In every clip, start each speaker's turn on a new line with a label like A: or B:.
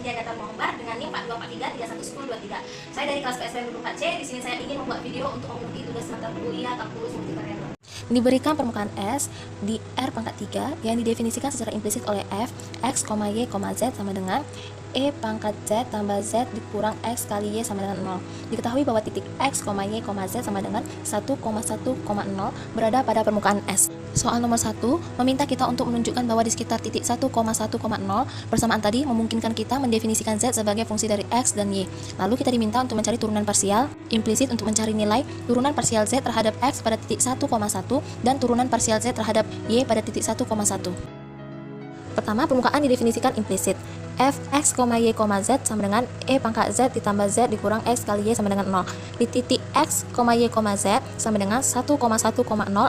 A: Cynthia Gatar Mohbar dengan NIM 4243311023. Saya dari kelas PSBM 24C. Di sini saya ingin membuat video untuk memenuhi tugas mata kuliah kalkulus multivariabel.
B: Diberikan permukaan S di R pangkat 3 yang didefinisikan secara implisit oleh F, X, Y, Z sama dengan E pangkat Z tambah Z dikurang X kali Y sama dengan 0. Diketahui bahwa titik X, Y, Z sama dengan 1,1,0 berada pada permukaan S. Soal nomor 1 meminta kita untuk menunjukkan bahwa di sekitar titik 1,1,0 persamaan tadi memungkinkan kita mendefinisikan Z sebagai fungsi dari X dan Y. Lalu kita diminta untuk mencari turunan parsial implisit untuk mencari nilai turunan parsial Z terhadap X pada titik 1,1 dan turunan parsial Z terhadap Y pada titik 1,1. Pertama, permukaan didefinisikan implisit. F, X, Y, Z sama dengan E pangkat Z ditambah Z dikurang X kali Y sama dengan 0. Di titik X, Y, Z sama dengan 1,1,0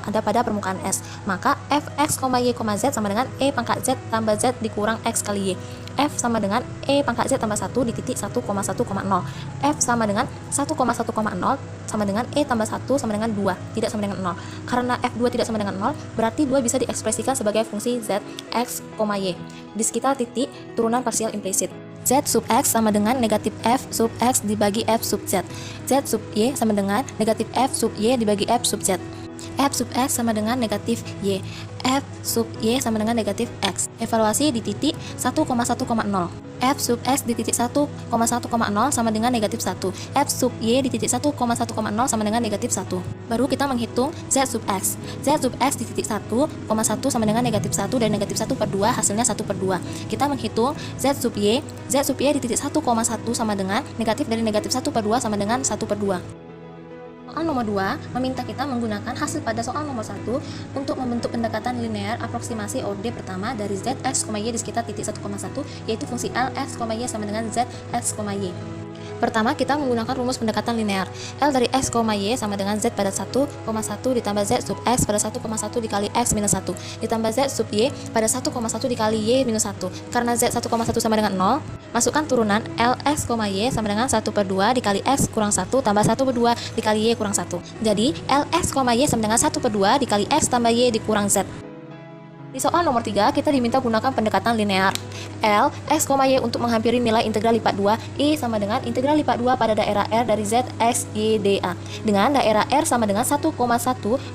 B: ada pada permukaan S. Maka F, X, Y, Z sama dengan E pangkat Z tambah Z dikurang X kali Y. F sama dengan E pangkat Z tambah 1 di titik 1,1,0. F sama dengan 1,1,0 sama dengan E tambah 1 sama dengan 2, tidak sama dengan 0. Karena F2 tidak sama dengan 0, berarti 2 bisa diekspresikan sebagai fungsi Z, X, Y. Di sekitar titik turunan parsial implisit. Z sub X sama dengan negatif F sub X dibagi F sub Z. Z sub Y sama dengan negatif F sub Y dibagi F sub Z. F sub X sama dengan negatif Y. F sub Y sama dengan negatif X. Evaluasi di titik 1,1,0. F sub X di titik 1,1,0 sama dengan negatif 1. F sub Y di titik 1,1,0 sama dengan negatif 1. Baru kita menghitung Z sub X. Z sub X di titik 1,1 sama dengan negatif 1 dan negatif 1 per 2 hasilnya 1 per 2. Kita menghitung Z sub Y. Z sub Y di titik 1,1 sama dengan negatif dari negatif 1 per 2 sama dengan 1 per 2. Soal nomor 2 meminta kita menggunakan hasil pada soal nomor 1 untuk membentuk pendekatan linear aproksimasi orde pertama dari Z, X, Y di sekitar titik 1,1 yaitu fungsi L, X, Y sama dengan Z, X, Y. Pertama, kita menggunakan rumus pendekatan linear. L dari X, Y sama dengan Z pada 1,1 ditambah Z sub X pada 1,1 dikali X minus 1 ditambah Z sub Y pada 1,1 dikali Y minus 1. Karena Z 1,1 sama dengan 0, masukkan turunan L, X, Y sama dengan 1 per 2 dikali X kurang 1 tambah 1 per 2 dikali Y kurang 1. Jadi, L, X, Y sama dengan 1 per 2 dikali X tambah Y dikurang Z. Di soal nomor 3, kita diminta gunakan pendekatan linear. L, X, Y untuk menghampiri nilai integral lipat 2 I sama dengan integral lipat 2 pada daerah R dari Z, X, Y, DA. Dengan daerah R sama dengan 1,1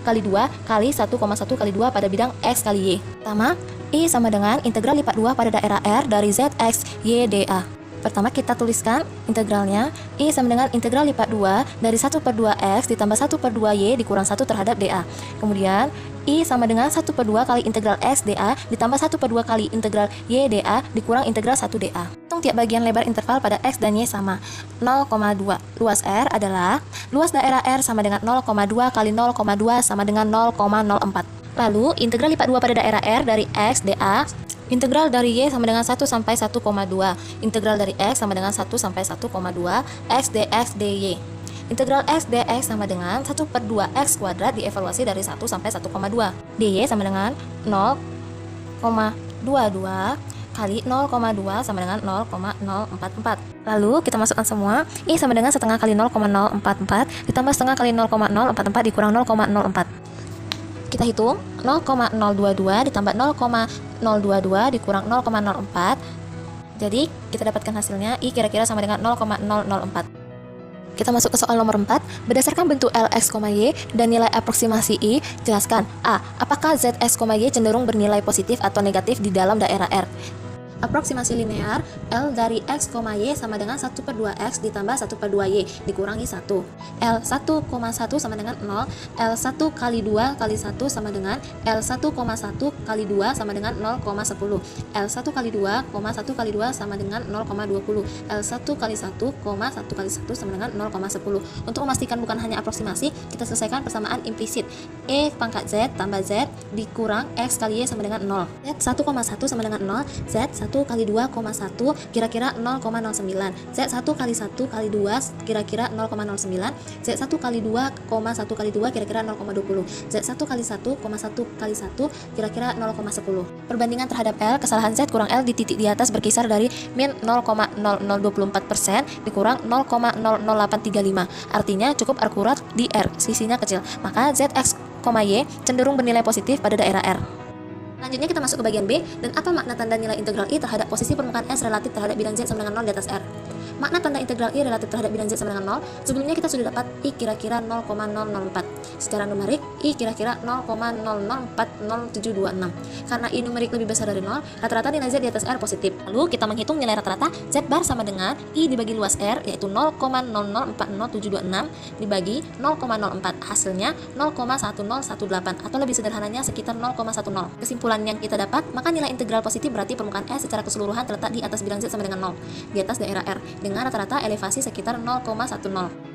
B: kali 2 kali 1,1 kali 2 pada bidang X kali Y. Pertama, I sama dengan integral lipat 2 pada daerah R dari Z, X, Y, DA. Pertama kita tuliskan integralnya. I sama dengan integral lipat 2 dari 1 per 2X ditambah 1 per 2Y dikurang 1 terhadap DA. Kemudian I sama dengan 1 per 2 kali integral X DA ditambah 1 per 2 kali integral Y DA dikurang integral 1 DA. Hitung tiap bagian lebar interval pada X dan Y sama 0,2. Luas R adalah luas daerah R sama dengan 0,2 kali 0,2 sama dengan 0,04. Lalu integral lipat 2 pada daerah R dari X DA. Integral dari Y sama dengan 1 sampai 1,2. Integral dari X sama dengan 1 sampai 1,2 X dx dy. Integral X dx sama dengan 1 per 2X kuadrat dievaluasi dari 1 sampai 1,2. dy sama dengan 0,22 kali 0,2 sama dengan 0,044. Lalu kita masukkan semua. I sama dengan setengah kali 0,044 ditambah setengah kali 0,044 dikurang 0,04. Kita hitung 0,022 ditambah 0,022 dikurang 0,04. Jadi kita dapatkan hasilnya I kira-kira sama dengan 0,004. Kita masuk ke soal nomor 4. Berdasarkan bentuk L, X, Y dan nilai aproksimasi I, jelaskan A. Apakah Z, X, Y cenderung bernilai positif atau negatif di dalam daerah R? Aproksimasi linear L dari X, Y sama dengan 1 per 2X ditambah 1 per 2Y dikurangi 1. L 1,1 sama dengan 0. L 1 kali 2 kali 1 sama dengan L 1,1 kali 2 sama dengan 0,10. L 1 kali 2, 1 kali 2 sama dengan 0,20. L 1 kali 1, 1 kali 1 sama dengan 0,10. Untuk memastikan bukan hanya aproksimasi, kita selesaikan persamaan implisit. E pangkat Z tambah Z dikurang X kali Y sama dengan 0. Z 1,1 sama dengan 0. Z 1 kali 2,1 kira-kira 0,09. Z 1 kali 1 kali 2 kira-kira 0,09. Z 1 kali 2, 1 kali 2 kira-kira 0,20. Z 1 kali 1, 1 kali 1 kira-kira 0,10. Perbandingan terhadap L, kesalahan Z kurang L di titik di atas berkisar dari min 0,0024% dikurang 0,00835. Artinya cukup akurat di R, sisinya kecil. Maka Z, X, Y cenderung bernilai positif pada daerah R. Selanjutnya kita masuk ke bagian B, dan apa makna tanda nilai integral I terhadap posisi permukaan S relatif terhadap bidang Z sama dengan 0 di atas R. Makna tanda integral I relatif terhadap bidang Z sama dengan 0, sebelumnya kita sudah dapat I kira-kira 0,004. Secara numerik, I kira-kira 0,004076. Karena I numerik lebih besar dari 0, rata-rata nilai Z di atas R positif. Lalu kita menghitung nilai rata-rata Z bar sama dengan I dibagi luas R, yaitu 0,0040726 dibagi 0,04. Hasilnya 0,1018, atau lebih sederhananya sekitar 0,10. Kesimpulan yang kita dapat, maka nilai integral positif berarti permukaan S secara keseluruhan terletak di atas bidang Z sama dengan 0, di atas daerah R, dengan rata-rata elevasi sekitar 0,10.